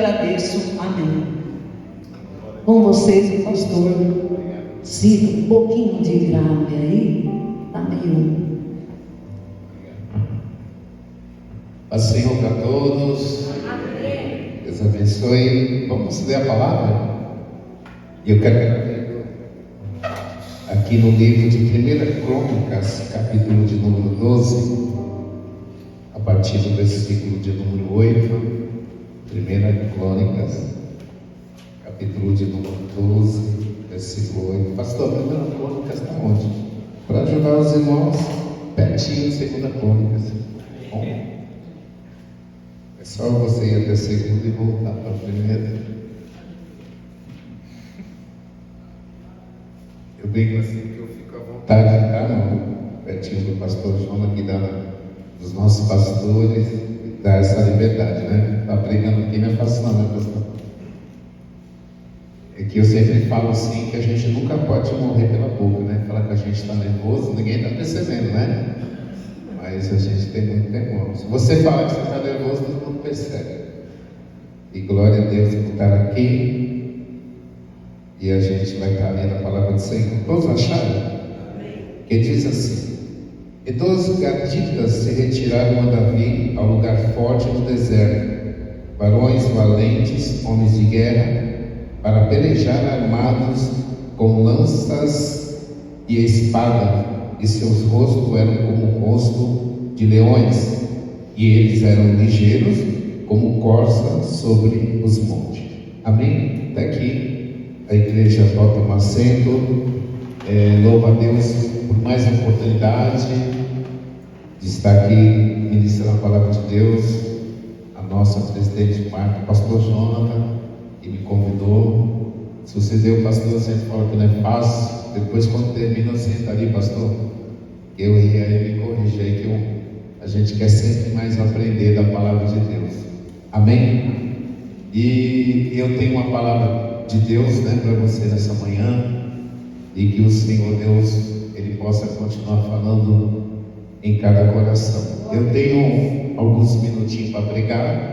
Agradeço, amém. Com vocês, o pastor cita um pouquinho de grave aí, tá meio. Paz do Senhor para todos. Amém. Deus abençoe. Vamos ler a palavra? E eu quero ler aqui no livro de 1 Crônicas, capítulo de número 12, a partir do versículo de número 8. 1 Crônicas, capítulo de número 12, versículo 8. Pastor, 1 Crônicas está onde? Para ajudar os irmãos, pertinho de 2 Crônicas. Bom, é só você ir até a segunda e voltar para a primeira. Eu brinco assim que eu fico à vontade, tá? No pertinho do pastor João, aqui dos nossos pastores, dá essa liberdade, né? Tá brigando aqui não é fácil não, né, pastor? É que eu sempre falo assim, que a gente nunca pode morrer pela boca, né? Falar que a gente está nervoso, ninguém está percebendo, né? Mas a gente tem muito temor. Se você falar que você está nervoso, todo mundo percebe. E glória a Deus por estar aqui. E a gente vai estar lendo a palavra do Senhor. Todos acharam? Que diz assim: e dos gaditas se retiraram a Davi ao lugar forte do deserto, varões valentes, homens de guerra, para pelejar armados com lanças e espada, e seus rostos eram como o rosto de leões, e eles eram ligeiros como corças sobre os montes. Amém? Até aqui a igreja pode tomar assento. Louva a Deus por mais uma oportunidade de estar aqui ministrando a palavra de Deus. A nossa presidente Marta, o pastor Jonathan, que me convidou. Se você deu, pastor, sempre fala que não é fácil. Depois, quando termina, senta ali, pastor. Eu e aí me corrigi que a gente quer sempre mais aprender da palavra de Deus. Amém? E eu tenho uma palavra de Deus, né, para você nessa manhã. E que o Senhor Deus, Ele possa continuar falando em cada coração. Eu tenho alguns minutinhos para pregar,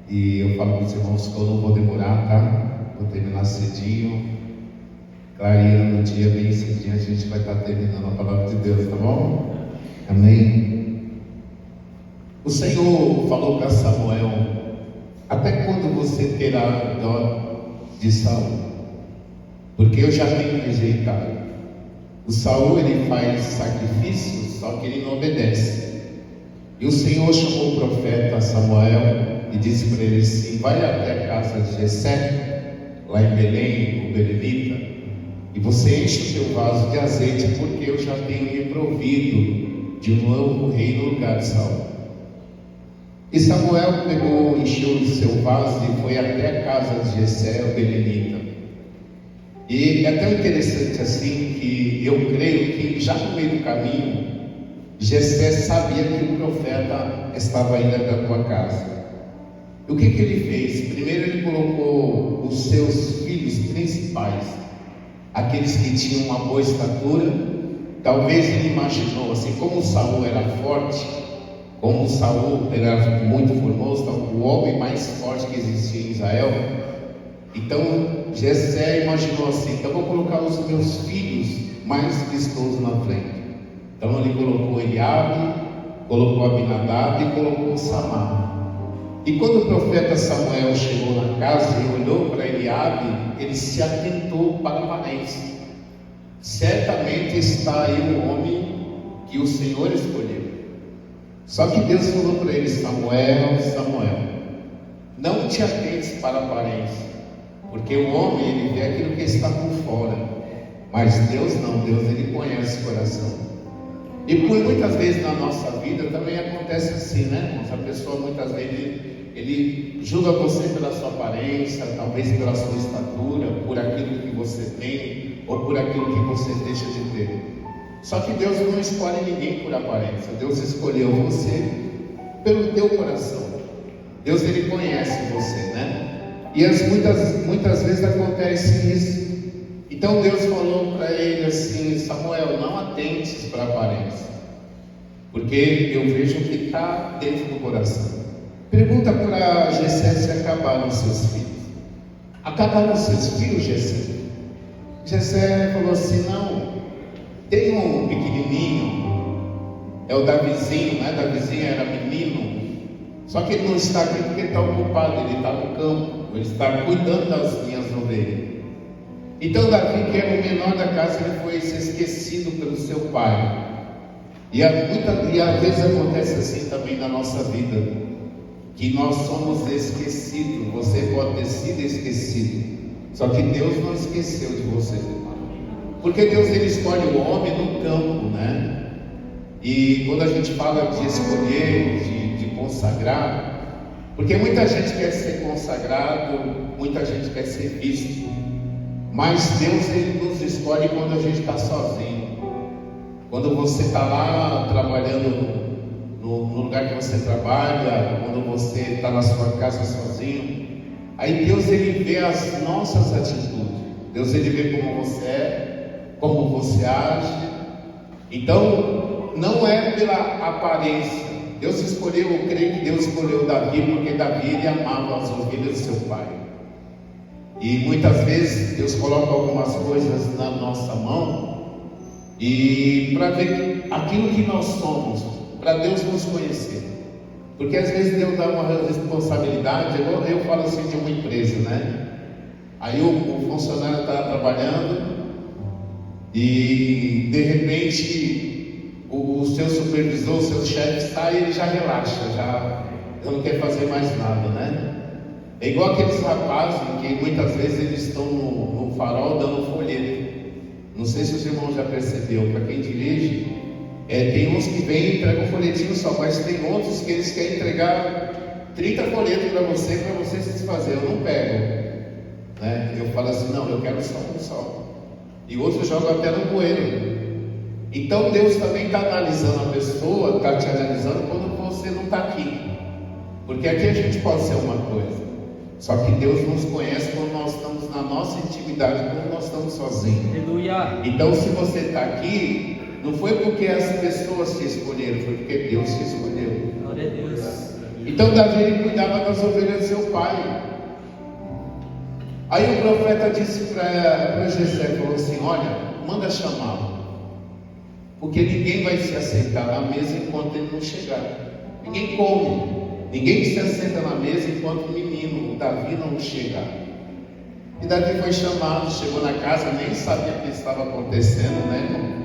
e eu falo para os irmãos que eu não vou demorar, tá? Vou terminar cedinho, clareando o dia bem cedinho, a gente vai estar terminando a palavra de Deus, tá bom? Amém? O Senhor falou para Samuel: até quando você terá dó de Saul? Porque eu já tenho rejeitado. O Saul, ele faz sacrifícios, só que ele não obedece. E o Senhor chamou o profeta Samuel e disse para ele assim: vai até a casa de Jessé, lá em Belém, o Belemita, e você enche o teu vaso de azeite, porque eu já tenho me provido de um novo rei no lugar de Saul. E Samuel pegou, encheu o seu vaso e foi até a casa de Jessé, o Belemita. E é tão interessante assim que eu creio que já no meio do caminho, Jessé sabia que o profeta estava indo da tua casa. E o que ele fez? Primeiro ele colocou os seus filhos principais, aqueles que tinham uma boa estatura. Talvez ele imaginou assim, como Saul era forte, como Saul era muito formoso, o homem mais forte que existia em Israel. Então Jessé imaginou assim: então vou colocar os meus filhos mais vistosos na frente. Então ele colocou Eliabe, colocou Abinadab e colocou Samar. E quando o profeta Samuel chegou na casa e olhou para Eliabe, ele se atentou para a aparência. Certamente está aí o homem que o Senhor escolheu. Só que Deus falou para ele: Samuel, Samuel, não te atentes para a aparência, porque o homem, ele vê aquilo que está por fora, mas Deus não. Deus, ele conhece o coração. E por muitas vezes na nossa vida também acontece assim, né, irmãos? A pessoa muitas vezes ele julga você pela sua aparência, talvez pela sua estatura, por aquilo que você tem ou por aquilo que você deixa de ter. Só que Deus não escolhe ninguém por aparência. Deus escolheu você pelo teu coração. Deus, ele conhece você, né? E muitas vezes acontece isso. Então Deus falou para ele assim: Samuel, não atentes para a aparência, porque eu vejo o que está dentro do coração. Pergunta para Jessé se acabaram seus filhos. Acabaram seus filhos, Jessé? Jessé falou assim: não, tem um pequenininho, é o Davizinho, né? Davizinho era menino, só que ele não está aqui porque ele está ocupado, ele está no campo, ele está cuidando das minhas ovelhas. Então Davi, que era o menor da casa, ele foi esquecido pelo seu pai. E às vezes acontece assim também na nossa vida, que nós somos esquecidos. Você pode ter sido esquecido, só que Deus não esqueceu de você, porque Deus, ele escolhe o homem no campo, né? E quando a gente fala de escolher, de consagrar, porque muita gente quer ser consagrado, muita gente quer ser visto, mas Deus, ele nos escolhe quando a gente está sozinho. Quando você está lá trabalhando no lugar que você trabalha, quando você está na sua casa sozinho, aí Deus, ele vê as nossas atitudes. Deus, ele vê como você é, como você age. Então não é pela aparência. Deus escolheu, eu creio que Deus escolheu Davi porque Davi, ele amava as ovelhas de seu pai. E muitas vezes Deus coloca algumas coisas na nossa mão e para ver aquilo que nós somos, para Deus nos conhecer. Porque às vezes Deus dá uma responsabilidade. Eu falo assim de uma empresa, né? Aí o funcionário está trabalhando e de repente o seu supervisor, o seu chefe sai e ele já relaxa, já não quer fazer mais nada, né? É igual aqueles rapazes que muitas vezes eles estão no farol dando folheto. Não sei se os irmãos já percebeu, para quem dirige, tem uns que vêm e entregam um folhetinho só, mas tem outros que eles querem entregar 30 folhetos para você se desfazer. Eu não pego, né? Eu falo assim: não, eu quero só um só. E outros jogam até no bueiro. Então Deus também está analisando a pessoa, está te analisando quando você não está aqui, porque aqui a gente pode ser uma coisa, só que Deus nos conhece quando nós estamos na nossa intimidade, quando nós estamos sozinhos. Aleluia. Então se você está aqui, não foi porque as pessoas te escolheram, foi porque Deus te escolheu. Glória a Deus. Então Davi, ele cuidava das ovelhas de seu pai. Aí o profeta disse para Jessé, falou assim: olha, manda chamá-lo, porque ninguém vai se assentar na mesa enquanto ele não chegar. Ninguém come, ninguém se assenta na mesa enquanto o menino, o Davi, não chegar. E Davi foi chamado, chegou na casa, nem sabia o que estava acontecendo, né, irmão?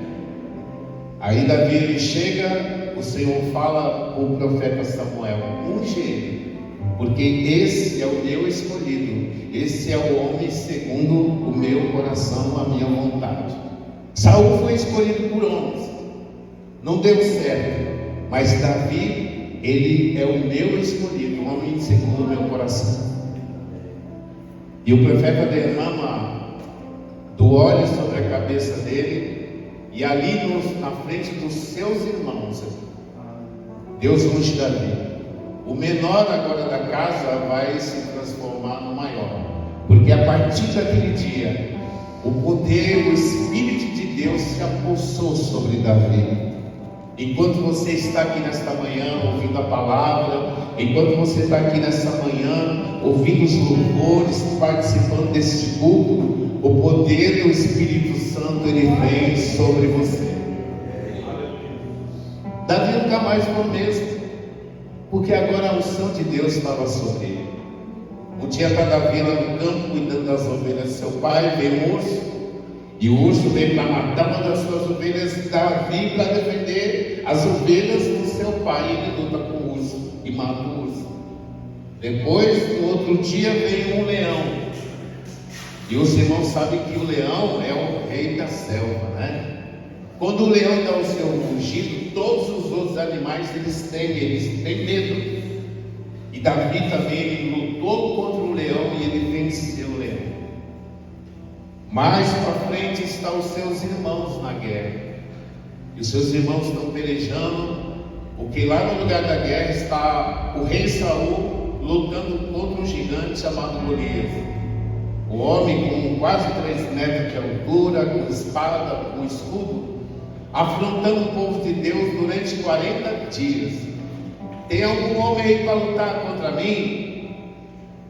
Aí Davi, ele chega, o Senhor fala com o profeta Samuel: unge ele, porque esse é o meu escolhido, esse é o homem segundo o meu coração, a minha vontade. Saul foi escolhido por homens, não deu certo, mas Davi, ele é o meu escolhido, o homem segundo o meu coração. E o profeta derrama do óleo sobre a cabeça dele, e ali na frente dos seus irmãos, Deus unge Davi. O menor agora da casa vai se transformar no maior, porque a partir daquele dia o poder, o Espírito de Deus se apossou sobre Davi. Enquanto você está aqui nesta manhã ouvindo a palavra, enquanto você está aqui nesta manhã ouvindo os louvores, participando deste culto, o poder do Espírito Santo, ele vem sobre você. Davi nunca mais foi o mesmo, porque agora a unção de Deus estava sobre ele. Um dia está Davi lá no campo cuidando das ovelhas de seu pai, vem um urso, e o urso veio para matar uma das suas ovelhas, Davi para defender as ovelhas do seu pai. Ele luta com o urso e mata o urso. Depois, no outro dia, veio um leão, e os irmãos sabem que o leão é o rei da selva, né? Quando o leão dá o seu rugido, todos os outros animais eles têm medo. E Davi também, ele lutou contra o leão e ele venceu o leão. Mais para frente estão os seus irmãos na guerra, e os seus irmãos estão pelejando, porque lá no lugar da guerra está o rei Saul lutando contra um gigante chamado Golias. O homem com quase 3 metros de altura, com espada, com escudo, afrontando o povo de Deus durante 40 dias. Tem algum homem aí para lutar contra mim?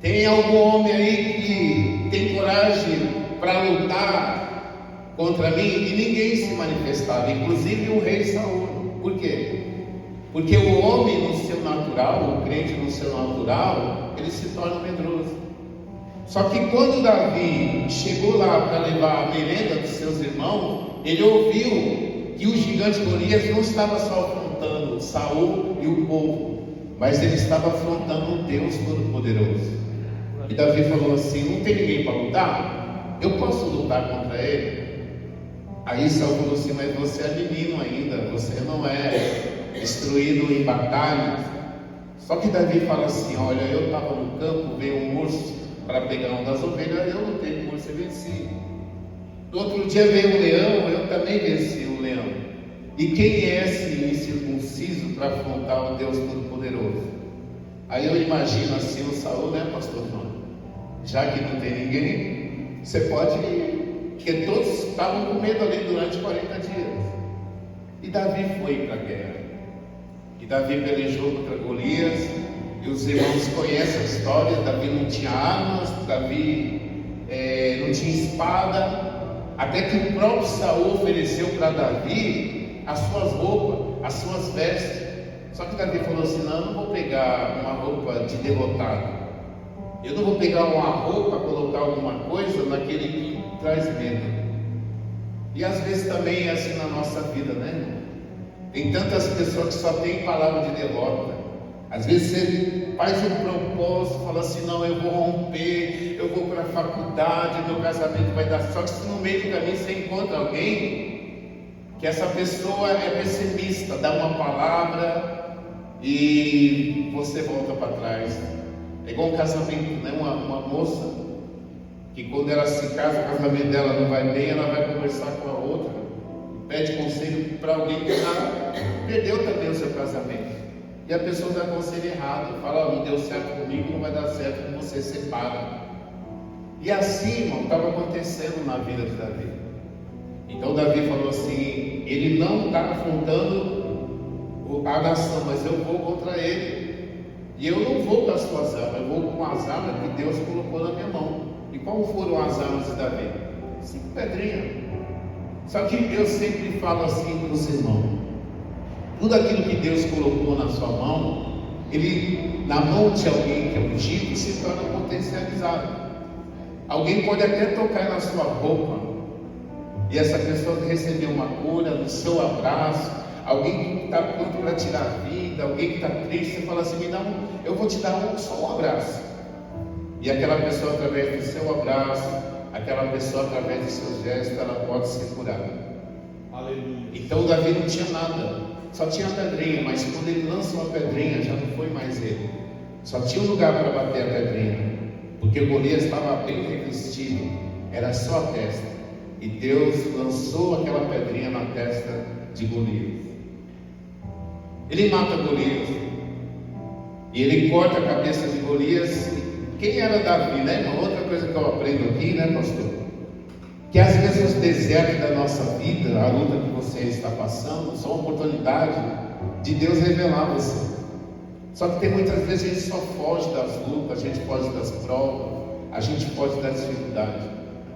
Tem algum homem aí que tem coragem para lutar contra mim? E ninguém se manifestava, inclusive o rei Saul. Por quê? Porque o homem no seu natural, o crente no seu natural, ele se torna medroso. Só que quando Davi chegou lá para levar a merenda dos seus irmãos, ele ouviu que o gigante Golias não estava só afrontando Saul e o povo, mas ele estava afrontando o Deus Todo-Poderoso. E Davi falou assim: não tem ninguém para lutar? Eu posso lutar contra ele? Aí Saul falou assim: mas você é menino ainda, você não é instruído em batalhas. Só que Davi fala assim: olha, eu estava no campo, veio um urso para pegar uma das ovelhas, eu lutei com o urso e venci. No outro dia veio um leão, eu também venci o leão. E quem é esse incircunciso para afrontar o Deus Todo-Poderoso? Aí eu imagino assim o Saul, né, pastor João? Já que não tem ninguém, você pode ir, porque todos estavam com medo ali durante 40 dias. E Davi foi para a guerra. E Davi pelejou contra Golias. E os irmãos conhecem a história. Davi não tinha armas, Davi não tinha espada. Até que o próprio Saul ofereceu para Davi as suas roupas, as suas vestes. Só que Davi falou assim: não, eu não vou pegar uma roupa de derrotado. Eu não vou pegar uma roupa, colocar alguma coisa naquele que traz medo. E às vezes também é assim na nossa vida, né, irmão? Tem tantas pessoas que só tem palavra de derrota. Às vezes você faz um propósito, fala assim: não, eu vou romper, eu vou para a faculdade, meu casamento vai dar. Só que se no meio do caminho você encontra alguém que essa pessoa é pessimista, dá uma palavra e você volta para trás. É igual um casamento, né? Uma moça que quando ela se casa, o casamento dela não vai bem, ela vai conversar com a outra, pede conselho para alguém que já perdeu também o seu casamento. E a pessoa dá conselho errado, fala: não deu certo comigo, não vai dar certo com você, separa. E assim, irmão, estava acontecendo na vida de Davi. Então Davi falou assim: ele não está afrontando a nação, mas eu vou contra ele. E eu não vou com as suas armas, eu vou com as armas que Deus colocou na minha mão. E qual foram as armas de Davi? 5 pedrinhas. Só que eu sempre falo assim para os irmãos: tudo aquilo que Deus colocou na sua mão, ele, na mão de alguém que é ungido, se torna potencializado. Alguém pode até tocar na sua roupa, e essa pessoa receber uma cura no seu abraço. Alguém que está pronto para tirar a vida, alguém que está triste, você fala assim: eu vou te dar só um abraço. E aquela pessoa, através do seu abraço, aquela pessoa, através dos seus gestos, ela pode ser curada. Aleluia. Então Davi não tinha nada, só tinha a pedrinha, mas quando ele lançou a pedrinha, já não foi mais ele. Só tinha um lugar para bater a pedrinha, porque Golias estava bem revestido, era só a testa. E Deus lançou aquela pedrinha na testa de Golias. Ele mata Golias, e ele corta a cabeça de Golias. Quem era Davi, né, irmão? Outra coisa que eu aprendo aqui, né, pastor? Que às vezes os desertos da nossa vida, a luta que você está passando, são uma oportunidade de Deus revelar você. Só que tem muitas vezes a gente só foge das lutas, a gente foge das provas, a gente foge das dificuldades.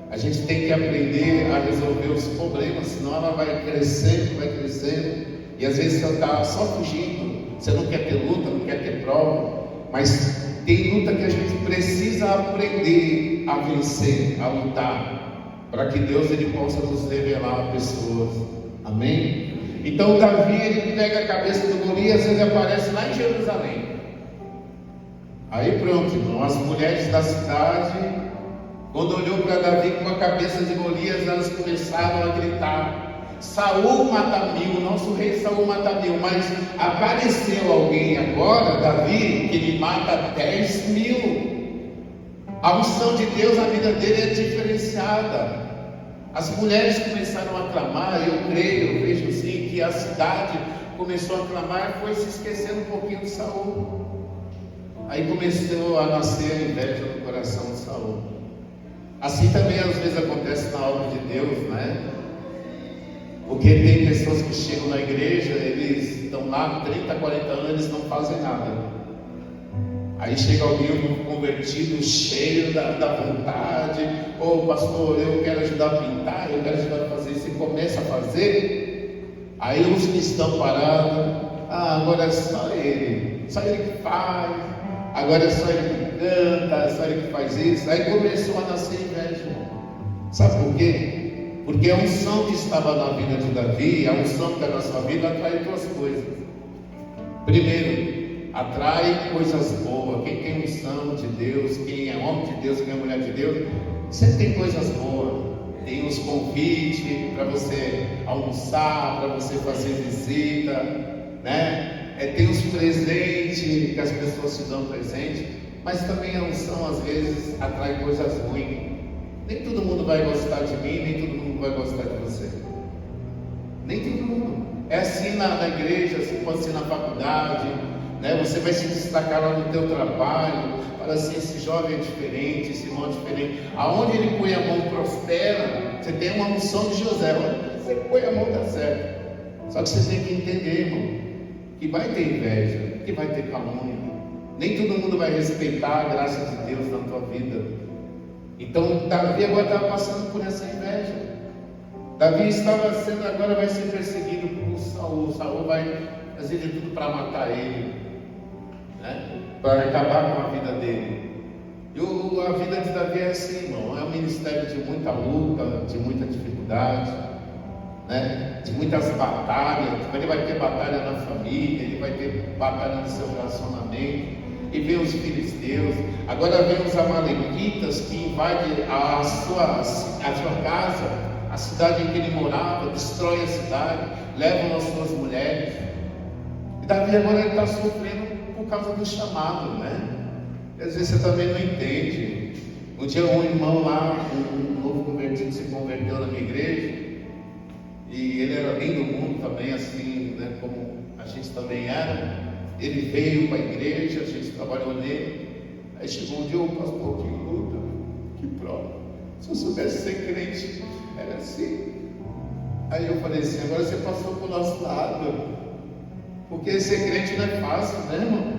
A gente tem que aprender a resolver os problemas, senão ela vai crescendo. E às vezes você está só fugindo, você não quer ter luta, não quer ter prova, mas tem luta que a gente precisa aprender a vencer, a lutar, para que Deus ele possa nos revelar pessoas. Amém? Então Davi, ele pega a cabeça do Golias, ele aparece lá em Jerusalém. Aí pronto, irmão, as mulheres da cidade, quando olhou para Davi com a cabeça de Golias, elas começaram a gritar: Saul mata 1000, nosso rei Saul mata 1000, mas apareceu alguém agora, Davi, que ele mata 10.000. A unção de Deus na vida dele é diferenciada. As mulheres começaram a clamar, eu creio, eu vejo assim, que a cidade começou a clamar e foi se esquecendo um pouquinho de Saul. Aí começou a nascer a inveja no coração de Saul. Assim também às vezes acontece na obra de Deus, né? Porque tem pessoas que chegam na igreja, eles estão lá 30, 40 anos, eles não fazem nada. Aí chega alguém, um convertido, cheio da vontade: ô pastor, eu quero ajudar a pintar, eu quero ajudar a fazer isso. E começa a fazer. Aí os que estão parados: agora é só ele que faz, agora é só ele que canta, é só ele que faz isso. Aí começou a nascer inveja. Sabe por quê? Porque a unção que estava na vida de Davi, a unção que está na sua vida, atrai duas coisas. Primeiro, atrai coisas boas. Quem tem unção de Deus, quem é homem de Deus, quem é mulher de Deus, sempre tem coisas boas. Tem os convites para você almoçar, para você fazer visita, né? Tem os presentes, que as pessoas te dão presente. Mas também a unção às vezes atrai coisas ruins. Nem todo mundo vai gostar de mim, nem todo mundo vai gostar de você. Nem todo mundo. É assim na igreja, assim pode ser na faculdade, né? Você vai se destacar lá no teu trabalho. Fala assim: esse jovem é diferente, esse irmão é diferente. Aonde ele põe a mão prospera. Você tem uma unção de José. Onde você põe a mão dá certo. Só que você tem que entender, irmão, que vai ter inveja, que vai ter calúnia. Nem todo mundo vai respeitar a graça de Deus na tua vida. Então Davi agora estava passando por essa inveja. Davi estava sendo, agora vai ser perseguido por Saul. Saul vai fazer de tudo para matar ele, né? Para acabar com a vida dele. E a vida de Davi é assim, irmão. É um ministério de muita luta, de muita dificuldade, né? De muitas batalhas. Ele vai ter batalha na família, ele vai ter batalha no seu relacionamento. E vem os filisteus, agora vem os amalequitas que invadem a sua casa, a cidade em que ele morava, destrói a cidade, levam as suas mulheres. E Davi agora ele está sofrendo por causa do chamado, né? E às vezes você também não entende. Um dia um irmão lá, um novo convertido, se converteu na minha igreja, e ele era bem do mundo também, assim, né, como a gente também era. Ele veio para a igreja, a gente trabalhou nele. Aí chegou um dia: o pastor, que luta, que prova. Se eu soubesse ser crente, era assim. Aí eu falei assim: agora você passou para o nosso lado. Porque ser crente não é fácil, né, irmão?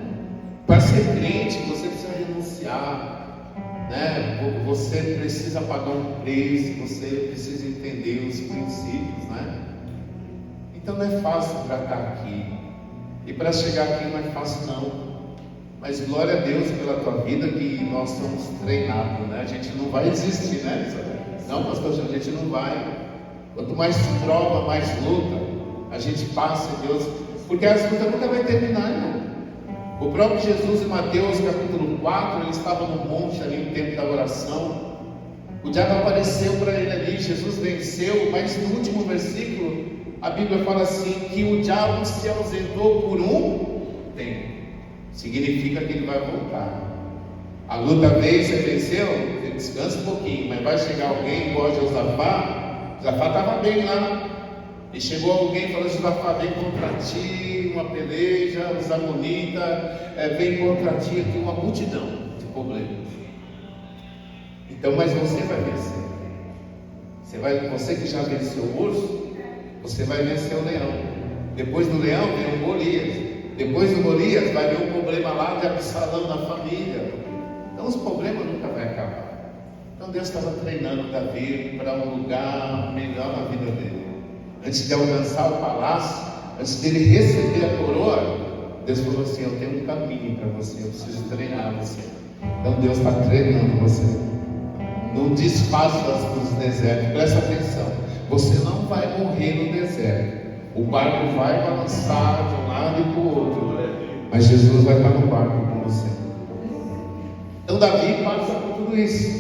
Para ser crente, você precisa renunciar, né? Você precisa pagar um preço, você precisa entender os princípios, né? Então não é fácil para estar aqui. E para chegar aqui não é fácil não. Mas glória a Deus pela tua vida, que nós somos treinados, né? A gente não vai desistir, né? Não, pastor, a gente não vai. Quanto mais prova, mais luta a gente passa, Deus. Porque as lutas nunca vai terminar, irmão. O próprio Jesus, em Mateus capítulo 4, ele estava no monte ali no tempo da oração. O diabo apareceu para ele ali, Jesus venceu, mas no último versículo a Bíblia fala assim, que o diabo se ausentou por um tempo. Significa que ele vai voltar. A luta veio, você venceu, você descansa um pouquinho, mas vai chegar alguém igual a Josafá. Josafá estava bem lá. E chegou alguém e falou: Josafá, vem contra ti uma peleja, os amonitas, vem contra ti aqui uma multidão de problemas. Então, mas você vai vencer. Você que já venceu o urso, você vai vencer o leão. Depois do leão vem o Golias. Depois do Golias vai vir um problema lá de Absalão na família. Então os problemas nunca vão acabar. Então Deus estava treinando Davi para um lugar melhor na vida dele. Antes de alcançar o palácio, antes dele receber a coroa, Deus falou assim: eu tenho um caminho para você, eu preciso treinar você. Então Deus está treinando você. Não desfaça dos desertos, presta atenção. Você não vai morrer no deserto. O barco vai balançar de um lado e para o outro, mas Jesus vai estar no barco com você. Então Davi passa por tudo isso.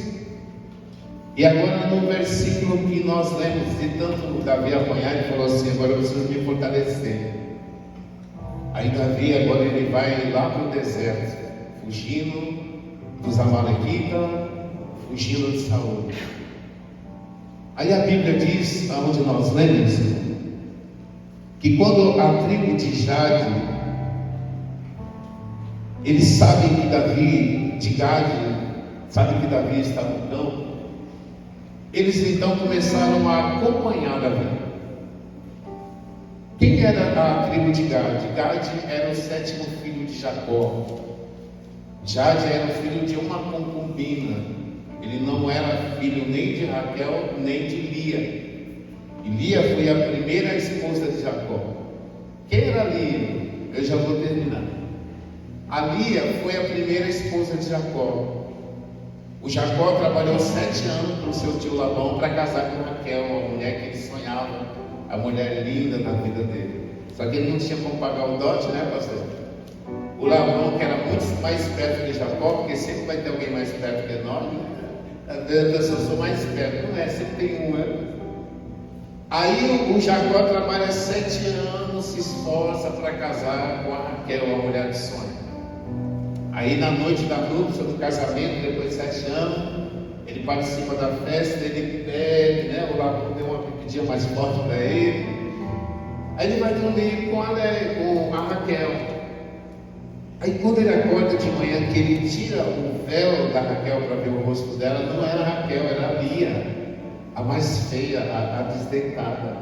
E agora no versículo que nós lemos, de tanto Davi apanhar, ele falou assim: agora eu preciso me fortalecer. Aí Davi agora ele vai lá para o deserto, fugindo dos amalequitas, fugindo de Saul. Aí a Bíblia diz, aonde nós lemos, que quando a tribo de Gade, eles sabem que Davi, de Gade, sabem que Davi está no campo, eles então começaram a acompanhar Davi. Quem era a tribo de Gade? Gade era o 7º filho de Jacó. Jade era o filho de uma concubina. Ele não era filho nem de Raquel, nem de Lia. E Lia foi a primeira esposa de Jacó. Quem era Lia? Eu já vou terminar. A Lia foi a primeira esposa de Jacó. O Jacó trabalhou 7 anos com o seu tio Labão para casar com Raquel, a mulher que ele sonhava, a mulher linda da vida dele. Só que ele não tinha como pagar o dote, né, pastor? O Labão, que era muito mais esperto que Jacó, porque sempre vai ter alguém mais esperto que nós, né? Eu sou mais esperto, não é? Sempre tem um, né? Aí o Jacó trabalha 7 anos, se esforça para casar com a Raquel, a mulher de sonho. Aí na noite da núpcia, do casamento, depois de 7 anos, ele participa da festa, ele bebe, né? O Labão deu uma bebidinha mais forte para ele. Aí ele vai dormir com a Raquel. Aí quando ele acorda de manhã, que ele tira o véu da Raquel para ver o rosto dela, não era a Raquel, era a Lia, a mais feia, a desdeitada.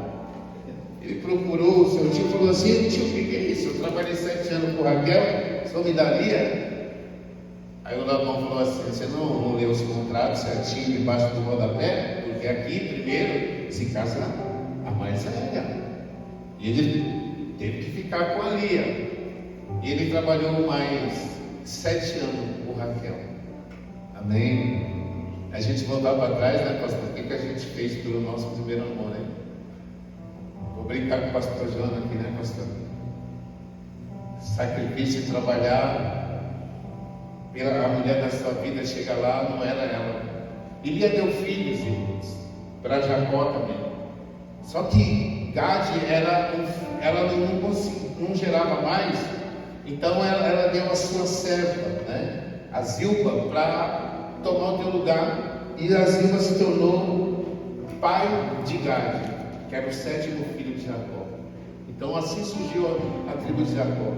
Ele procurou o seu tio e falou assim: tio, o que é isso? Eu trabalhei 7 anos com Raquel, só me dá Lia? Aí o Labão falou assim: você não leu os contratos certinho debaixo do rodapé? Porque aqui primeiro se casa a mais velha. E ele teve que ficar com a Lia. E ele trabalhou mais 7 anos com Raquel. Amém? A gente voltar para trás, né, pastor? O que a gente fez pelo nosso primeiro amor, né? Vou brincar com o pastor João aqui, né, pastor? Sacrifício de trabalhar pela mulher da sua vida, chega lá, não era ela. E Lia deu filhos, irmãos, para Jacó também. Só que Gade ela não gerava mais. Então ela deu a sua serva, né, a Zilpa, para tomar o teu lugar. E a Zilpa se tornou pai de Gade, que era o 7º filho de Jacó. Então assim surgiu a tribo de Jacó.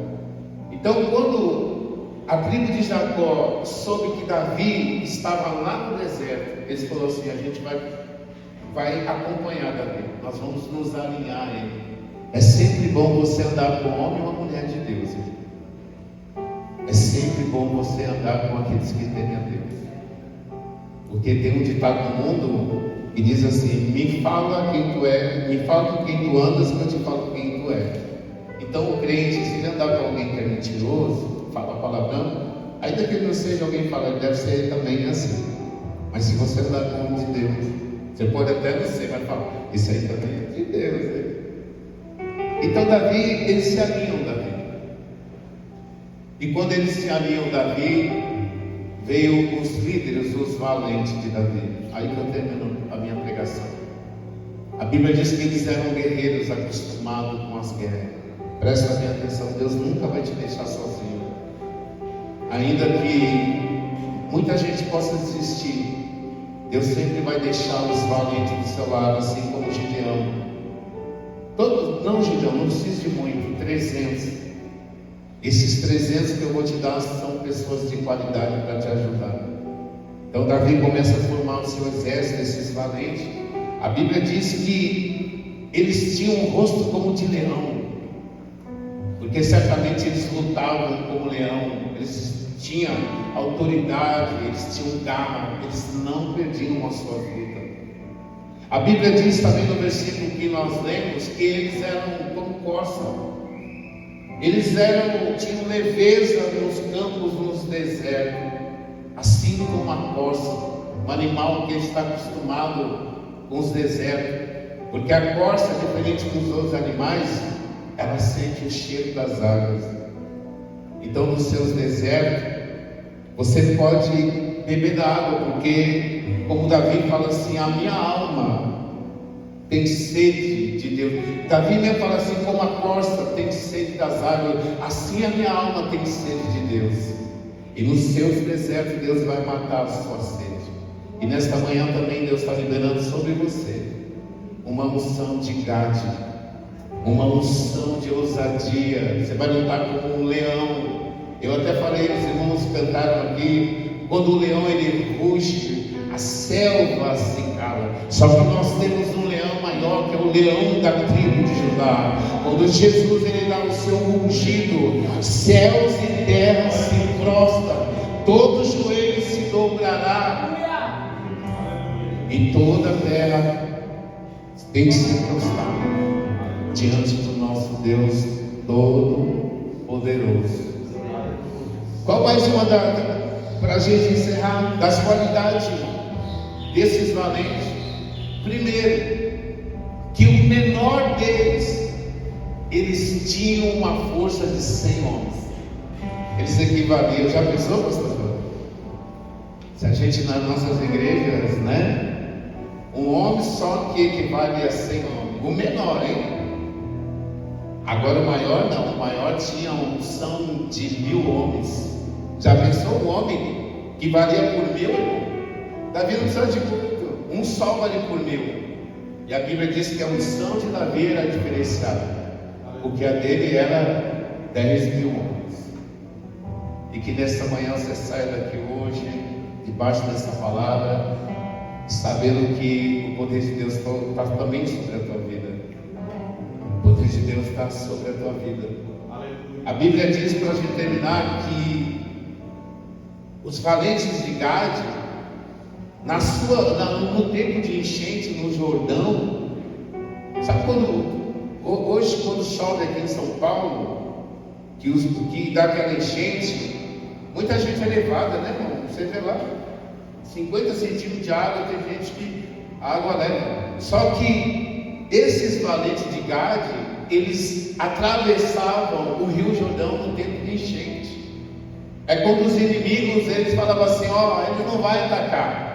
Então quando a tribo de Jacó soube que Davi estava lá no deserto, eles falaram assim: a gente vai acompanhar Davi, nós vamos nos alinhar a ele. É sempre bom você andar com um homem ou uma mulher de Deus, irmão. É sempre bom você andar com aqueles que temem a Deus. Porque tem um ditado no mundo que diz assim: me fala quem tu é, me fala com quem tu andas, que eu te falo quem tu é. Então o crente, se ele andar com alguém que é mentiroso, fala palavrão, ainda que não seja alguém que fala, ele deve ser também assim. Mas se você andar com o homem de Deus, você pode até não ser, mas fala, isso aí também é de Deus, né? Então Davi, eles se alinham Davi. E quando eles se alinham Davi, veio os líderes, os valentes de Davi. Aí que eu termino a minha pregação. A Bíblia diz que eles eram guerreiros acostumados com as guerras. Presta bem atenção, Deus nunca vai te deixar sozinho. Ainda que muita gente possa desistir, Deus sempre vai deixar os valentes do seu lado, assim como Gideão. Não, Gideão, não precisa de muito, 300. Esses 300 que eu vou te dar são pessoas de qualidade para te ajudar. Então Davi começa a formar o seu exército, esses valentes. A Bíblia diz que eles tinham um rosto como de leão, porque certamente eles lutavam como leão, eles tinham autoridade, eles tinham garra, eles não perdiam a sua vida. A Bíblia diz também no versículo que nós lemos que eles eram como corça. Eles tinham leveza nos campos, nos desertos, assim como a corça, um animal que está acostumado com os desertos, porque a corça, diferente dos outros animais, ela sente o cheiro das águas. Então nos seus desertos, você pode beber da água, porque, como Davi fala assim, a minha alma tem sede de Deus. Davi mesmo fala assim: como a corça tem sede das águas, assim a minha alma tem sede de Deus. E nos seus desertos Deus vai matar a sua sede. E nesta manhã também Deus está liberando sobre você uma unção de Gade, uma unção de ousadia. Você vai lutar como um leão. Eu até falei, os irmãos cantaram aqui, quando o leão ele ruge, a selva se cala. Só que nós temos um leão maior, que é o leão da tribo de Judá. lá. Quando Jesus ele dá o seu ungido, céus e terra se prostram, todo joelho se dobrará e toda a terra tem que se prostrar diante do nosso Deus Todo-Poderoso. Qual mais uma para a gente encerrar das qualidades desses valentes? Primeiro, que o menor deles, eles tinham uma força de 100 homens. Eles equivaliam, já pensou, pastor? Se a gente nas nossas igrejas, né? Um homem só que equivale a 100 homens. O menor, hein? Agora o maior não, o maior tinha uma unção de 1000 homens. Já pensou um homem que valia por 1000? Davi não precisa de muito, um só vale por 1000. E a Bíblia diz que a unção de Davi era diferenciada, porque a dele era 10.000 homens. E que nesta manhã você saia daqui hoje, debaixo dessa palavra, sabendo que o poder de Deus está também sobre a tua vida. O poder de Deus está sobre a tua vida. A Bíblia diz, para a gente terminar, que os valentes de Gade, no tempo de enchente no Jordão, sabe hoje quando chove aqui em São Paulo, que dá aquela enchente, muita gente é levada, né, irmão? Você vê lá, 50 centímetros de água, tem gente que a água leva. Só que esses valentes de Gade, eles atravessavam o Rio Jordão no tempo de enchente. É quando os inimigos, eles falavam assim, ele não vai atacar.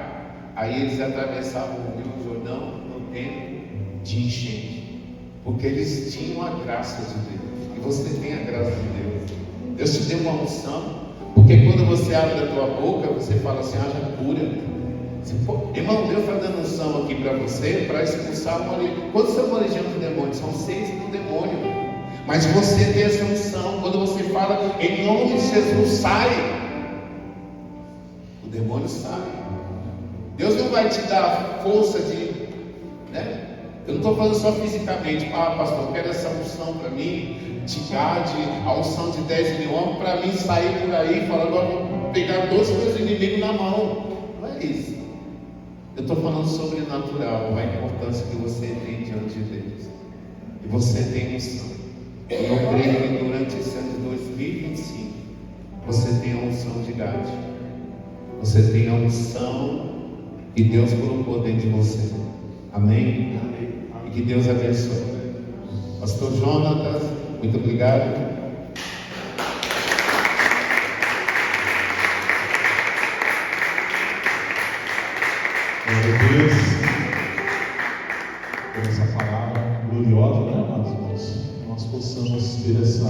Aí eles atravessavam o Rio Jordão no tempo de enchente, porque eles tinham a graça de Deus. E você tem a graça de Deus. Deus te deu uma unção, porque quando você abre a tua boca, você fala assim, haja cura. Irmão, Deus está dando unção aqui para você, para expulsar uma legião. Quantos são uma legião de demônios? São 6.000 demônios. Mas você tem essa unção. Quando você fala em nome de Jesus, sai, o demônio sai. Deus não vai te dar força de, né? Eu não estou falando só fisicamente. Pastor, eu quero essa unção para mim, de Gade, a unção de 10.000 homens, para mim sair por aí, falando, agora vou pegar 12 meus inimigos na mão. Não é isso. Eu estou falando sobrenatural, a importância que você tem diante de Deus. E você tem unção. E eu creio que durante esse ano de 2025, você tem a unção de Gade. Você tem a unção e Deus colocou dentro de você. Amém? E que Deus abençoe. Pastor Jonatas, muito obrigado. Glória a Deus por essa palavra gloriosa, né, amados irmãos? Nós possamos ter essa